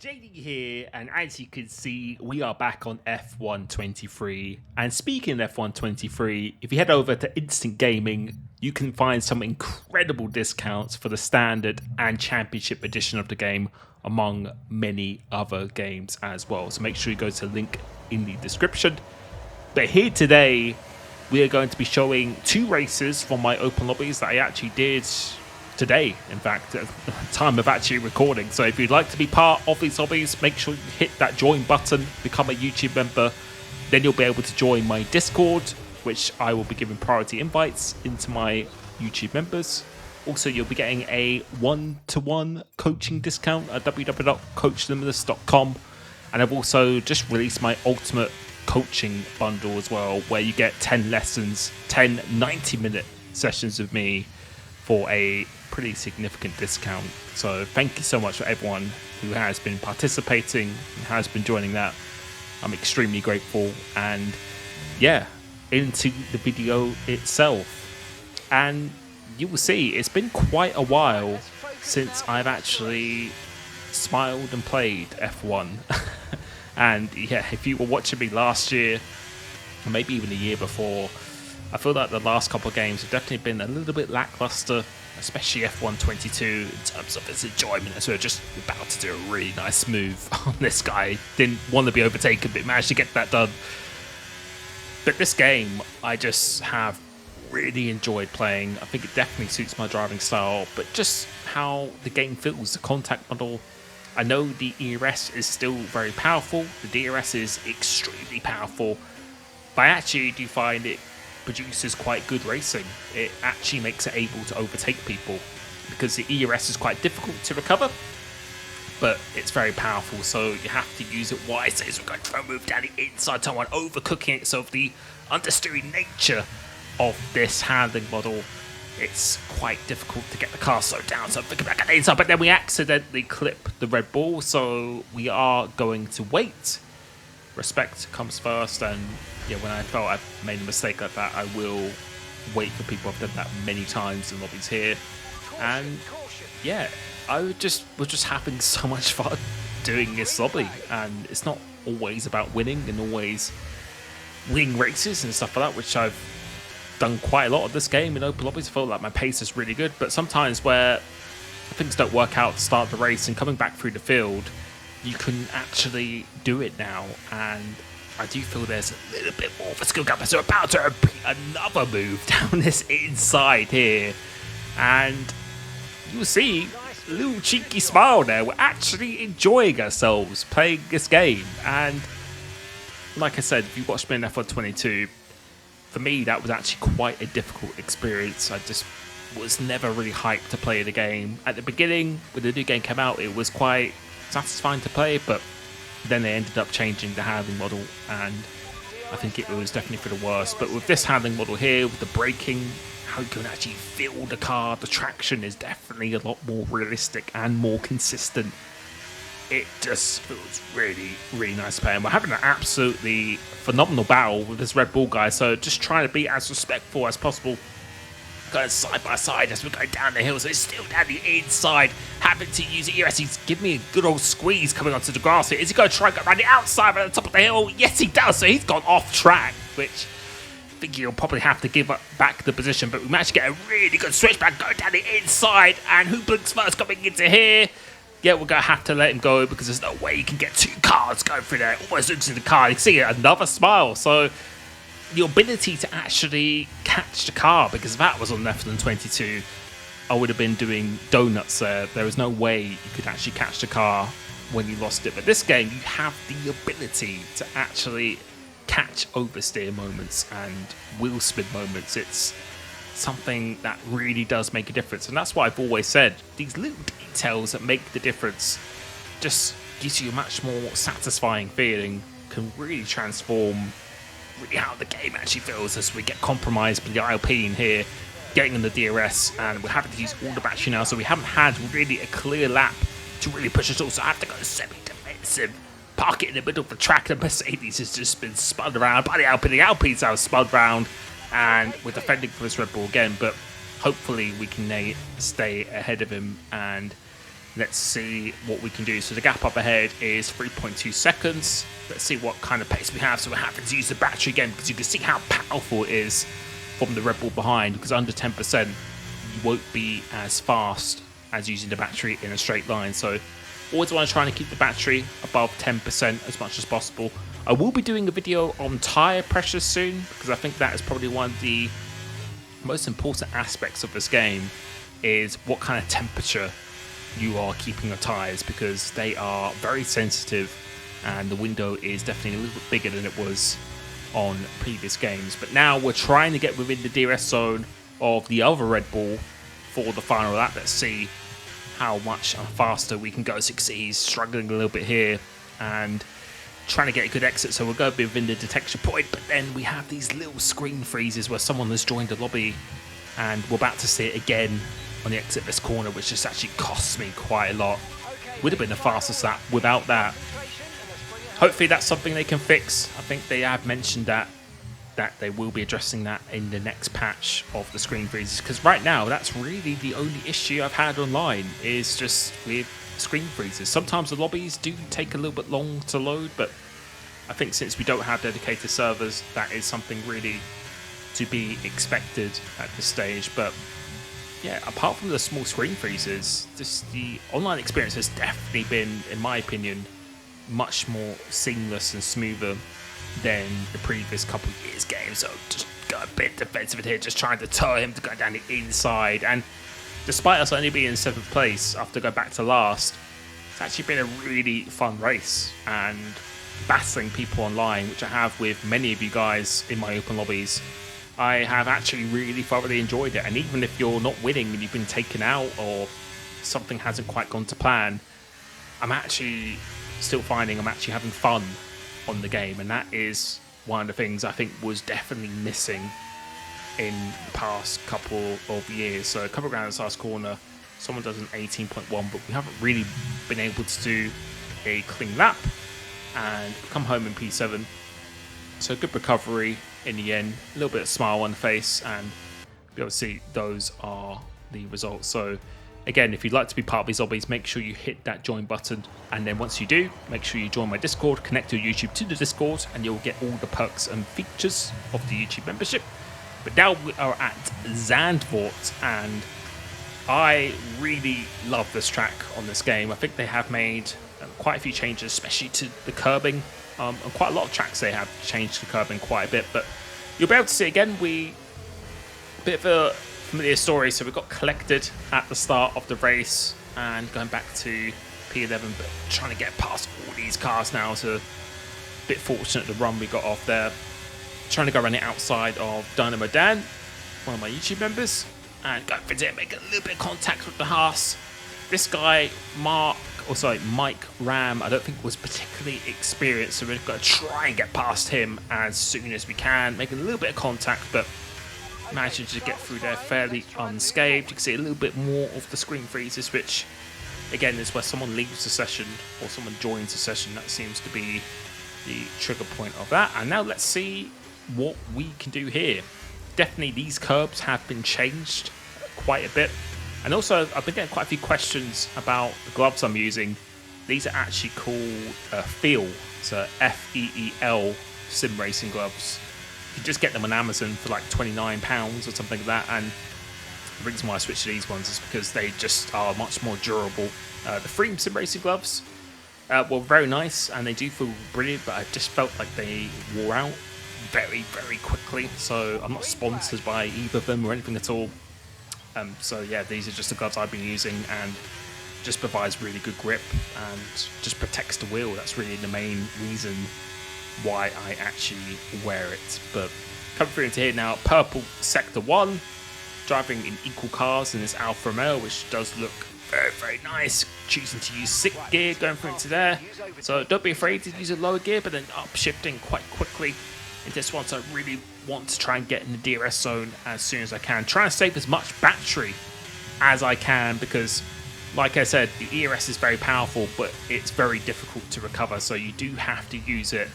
JD here, and as you can see, we are back on F123. And speaking of F123, if you head over to Instant Gaming, you can find some incredible discounts for the standard and championship edition of the game, among many other games as well. So make sure you go to the link in the description. But here today, we are going to be showing two races from my open lobbies that I actually did today, in fact, at the time of actually recording. So if you'd like to be part of these hobbies, make sure you hit that join button, become a YouTube member. Then you'll be able to join my Discord, which I will be giving priority invites into my YouTube members. Also, you'll be getting a one-to-one coaching discount at www.coachlimitless.com. And I've also just released my ultimate coaching bundle as well, where you get 10 lessons, 10 90-minute sessions with me for a pretty significant discount. So thank you so much for everyone who has been participating and has been joining that. I'm extremely grateful. And yeah, into the video itself. And you will see it's been quite a while since I've actually smiled and played F1. And yeah, if you were watching me last year, or maybe even the year before, I feel like the last couple of games have definitely been a little bit lackluster, especially F122 in terms of its enjoyment, as we're just about to do a really nice move on this guy. Didn't want to be overtaken, but managed to get that done. But this game, I just have really enjoyed playing. I think it definitely suits my driving style, but just how the game feels, the contact model. I know the ERS is still very powerful. The DRS is extremely powerful, but I actually do find it produces quite good racing. It actually makes it able to overtake people because the ERS is quite difficult to recover, but it's very powerful, so you have to use it wisely. So we're going to try and move down the inside turn one, overcooking it. So the understeering nature of this handling model, it's quite difficult to get the car slowed down. So I'm thinking back at the inside, but then we accidentally clip the Red Bull, so we are going to wait. Respect comes first, and yeah, when I felt I've made a mistake like that, I will wait for people. I've done that many times in lobbies here, and yeah, I was just having so much fun doing this lobby. And it's not always about winning and always winning races and stuff like that, which I've done quite a lot of this game in open lobbies. I feel like my pace is really good, but sometimes where things don't work out at the start of the race and coming back through the field, you can actually do it now, and I do feel there's a little bit more of a skill gap. So we're about to repeat another move down this inside here, and you'll see a little cheeky smile there. We're actually enjoying ourselves playing this game, and like I said, if you watched me in F122, for me that was actually quite a difficult experience. I just was never really hyped to play the game. At the beginning, when the new game came out, it was quite satisfying to play, but then they ended up changing the handling model, and I think it was definitely for the worse. But with this handling model here, with the braking, how you can actually feel the car, the traction is definitely a lot more realistic and more consistent. It just feels really, really nice to play. And we're having an absolutely phenomenal battle with this Red Bull guy, so just trying to be as respectful as possible. Going side by side as we're going down the hill, so it's still down the inside, having to use ERS. He's giving me a good old squeeze coming onto the grass here. Is he going to try and go around the outside at the top of the hill? Yes, he does. So he's gone off track, which I think he'll probably have to give up back the position. But we managed to get a really good switchback going down the inside. And who blinks first coming into here? Yeah, we're going to have to let him go because there's no way you can get two cars going through there. Almost looks in the car. You can see another smile. So the ability to actually catch the car, because if that was on F122, I would have been doing donuts there. There was no way you could actually catch the car when you lost it. But this game, you have the ability to actually catch oversteer moments and wheel spin moments. It's something that really does make a difference. And that's why I've always said, these little details that make the difference just gives you a much more satisfying feeling, can really transform really how the game actually feels as we get compromised by the Alpine here, getting in the DRS, and we're having to use all the battery now, so we haven't had really a clear lap to really push us all, so I have to go semi-defensive, park it in the middle of the track. The Mercedes has just been spun around by the Alpine. The Alpines are spun around, and we're defending for this Red Bull again, but hopefully we can stay ahead of him and Let's see what we can do. So the gap up ahead is 3.2 seconds. Let's see what kind of pace we have. So we're having to use the battery again because you can see how powerful it is from the Red Bull behind, because under 10% you won't be as fast as using the battery in a straight line. So always want to try and keep the battery above 10% as much as possible. I will be doing a video on tyre pressure soon, because I think that is probably one of the most important aspects of this game, is what kind of temperature you are keeping your tyres, because they are very sensitive and the window is definitely a little bit bigger than it was on previous games. But now we're trying to get within the DRS zone of the other Red Bull for the final lap. Let's see how much faster we can go. He's struggling a little bit here and trying to get a good exit, so we'll go within the detection point. But then we have these little screen freezes where someone has joined the lobby, and we're about to see it again on the exit of this corner, which just actually costs me quite a lot. Would have been the fastest lap without that. Hopefully that's something they can fix. I think they have mentioned that they will be addressing that in the next patch of the screen freezes, because right now that's really the only issue I've had online, is just with screen freezes. Sometimes the lobbies do take a little bit long to load, but I think since we don't have dedicated servers, that is something really to be expected at this stage. But yeah, apart from the small screen freezes, just the online experience has definitely been, in my opinion, much more seamless and smoother than the previous couple of years' games. So just got a bit defensive in here, just trying to tow him to go down the inside. And despite us only being in 7th place after going back to last, it's actually been a really fun race, and battling people online, which I have with many of you guys in my open lobbies, I have actually really thoroughly enjoyed it. And even if you're not winning and you've been taken out or something hasn't quite gone to plan, I'm actually still finding I'm actually having fun on the game, and that is one of the things I think was definitely missing in the past couple of years. So a couple around this last corner, someone does an 18.1, but we haven't really been able to do a clean lap and come home in P7. So good recovery in the end, a little bit of smile on the face, and be able to see those are the results. So again, if you'd like to be part of these lobbies, make sure you hit that join button, and then once you do, make sure you join my Discord, connect your YouTube to the Discord, and you'll get all the perks and features of the YouTube membership. But now we are at Zandvoort, and I really love this track on this game. I think they have made quite a few changes, especially to the curbing. And quite a lot of tracks they have changed the curbing quite a bit, but you'll be able to see again, a bit of a familiar story. So we got collected at the start of the race and going back to P11, but trying to get past all these cars now. So a bit fortunate the run we got off there. Trying to go around the outside of Dynamo Dan, one of my YouTube members, and go for it, make a little bit of contact with the Haas. This guy, Mike Ram, I don't think was particularly experienced, so we've got to try and get past him as soon as we can, making a little bit of contact, but managing to get through there fairly unscathed. You can see a little bit more of the screen freezes, which again is where someone leaves the session or someone joins the session. That seems to be the trigger point of that. And now let's see what we can do here. Definitely these curbs have been changed quite a bit, and also I've been getting quite a few questions about the gloves I'm using. These are actually called Feel, so F-E-E-L sim racing gloves. You can just get them on Amazon for like £29 or something like that, and the reason why I switched to these ones is because they just are much more durable. The Freedom sim racing gloves were very nice and they do feel brilliant, but I just felt like they wore out very, very quickly. So I'm not sponsored by either of them or anything at all. So yeah, these are just the gloves I've been using, and just provides really good grip and just protects the wheel. That's really the main reason why I actually wear it. But coming through into here now, purple sector 1, driving in equal cars in this Alfa Romeo, which does look very, very nice. Choosing to use 6th gear, going through into there. So don't be afraid to use a lower gear, but then upshifting quite quickly in this one. So I really want to try and get in the DRS zone as soon as I can. Try and save as much battery as I can, because like I said, the ERS is very powerful, but it's very difficult to recover. So you do have to use it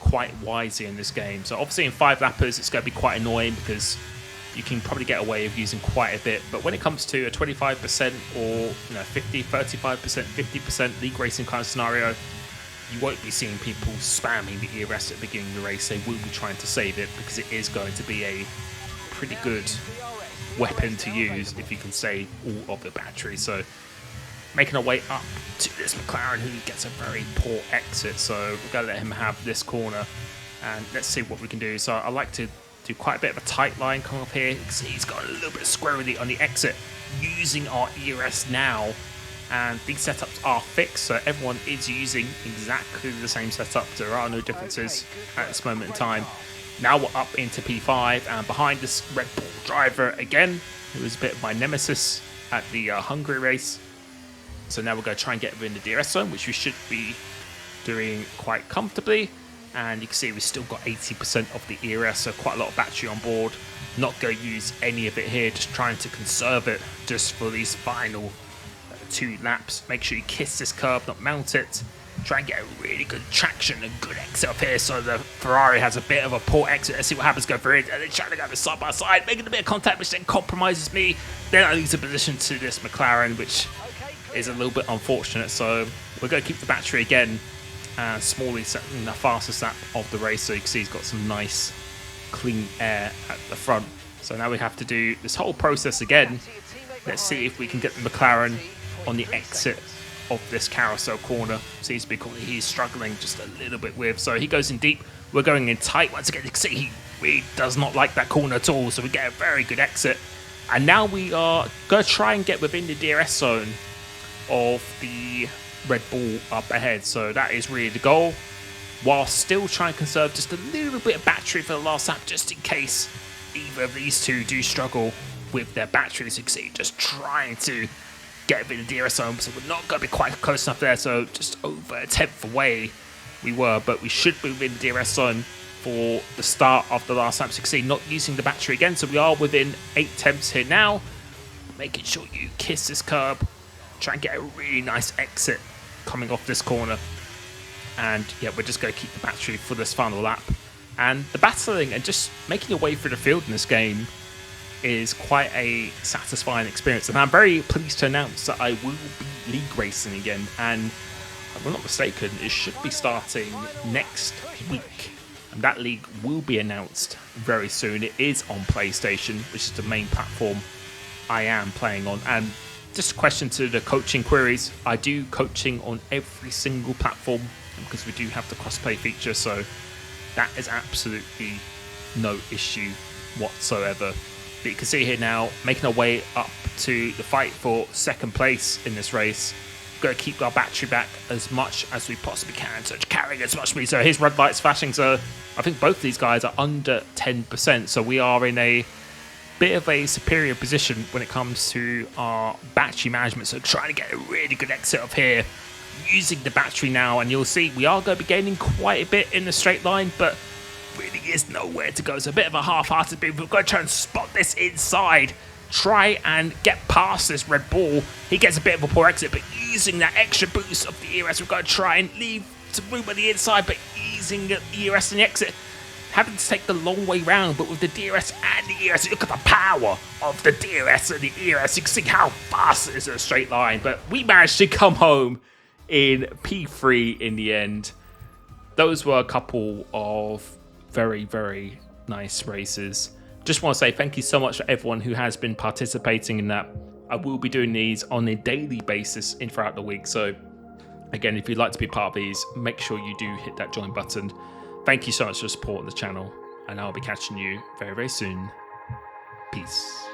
quite wisely in this game. So obviously in 5 lappers, it's going to be quite annoying because you can probably get away with using quite a bit. But when it comes to a 25% or 50, 35%, 50% league racing kind of scenario, you won't be seeing people spamming the ERS at the beginning of the race. They will be trying to save it because it is going to be a pretty good weapon to use if you can save all of the battery. So making our way up to this McLaren, who gets a very poor exit. So we're going to let him have this corner and let's see what we can do. So I like to do quite a bit of a tight line coming up here. You can see he's got a little bit squirrely on the exit using our ERS now, and these setups are fixed, so everyone is using exactly the same setup. There are no differences at this moment in time. Now we're up into P5 and behind this Red Bull driver again, who was a bit of my nemesis at the Hungary race. So now we're going to try and get within the DRS zone, which we should be doing quite comfortably. And you can see we've still got 80% of the ERS, so quite a lot of battery on board. Not going to use any of it here, just trying to conserve it just for these final 2 laps. Make sure you kiss this curb, not mount it. Try and get a really good traction and good exit up here, so the Ferrari has a bit of a poor exit. Let's see what happens, go for it. And then trying to go side by side, making a bit of contact, which then compromises me. Then I lose a position to this McLaren, which is a little bit unfortunate. So we're going to keep the battery again. Smalley setting the fastest lap of the race, so you can see he's got some nice clean air at the front. So now we have to do this whole process again. Let's see if we can get the McLaren on the exit of this carousel corner. Seems to be he's struggling just a little bit with, so he goes in deep. We're going in tight once again. You can see he really does not like that corner at all, so we get a very good exit. And now we are going to try and get within the DRS zone of the Red Bull up ahead, so that is really the goal, while still trying to conserve just a little bit of battery for the last lap, just in case either of these two do struggle with their batteries. You can see just trying to get a bit of DRS zone, so we're not going to be quite close enough there, so just over a tenth away we were, but we should be within the DRS zone for the start of the last lap. So you can see not using the battery again, so we are within 8 tenths here now. Making sure you kiss this curb, try and get a really nice exit coming off this corner. And yeah, we're just going to keep the battery for this final lap. And the battling and just making your way through the field in this game is quite a satisfying experience. And I'm very pleased to announce that I will be league racing again. And if I'm not mistaken, it should be starting next week. And that league will be announced very soon. It is on PlayStation, which is the main platform I am playing on. And just a question to the coaching queries. I do coaching on every single platform because we do have the crossplay feature, so that is absolutely no issue whatsoever. But you can see here now, making our way up to the fight for second place in this race. We're going to keep our battery back as much as we possibly can, so carrying as much speed. So his red light's flashing, so I think both these guys are under 10%, so we are in a bit of a superior position when it comes to our battery management. So trying to get a really good exit up here using the battery now, and you'll see we are going to be gaining quite a bit in the straight line, but really is nowhere to go. So a bit of a half-hearted move. We're going to try and spot this inside, try and get past this Red Bull. He gets a bit of a poor exit, but using that extra boost of the ERS, we're going to try and leave some room on the inside, but using the ERS in the exit, having to take the long way round. But with the DRS and the ERS, look at the power of the DRS and the ERS. You can see how fast it is in a straight line. But we managed to come home in P3 in the end. Those were a couple of very, very nice races. Just want to say thank you so much for everyone who has been participating in that. I will be doing these on a daily basis throughout the week. So again, if you'd like to be part of these, make sure you do hit that join button. Thank you so much for supporting the channel, and I'll be catching you very, very soon. Peace.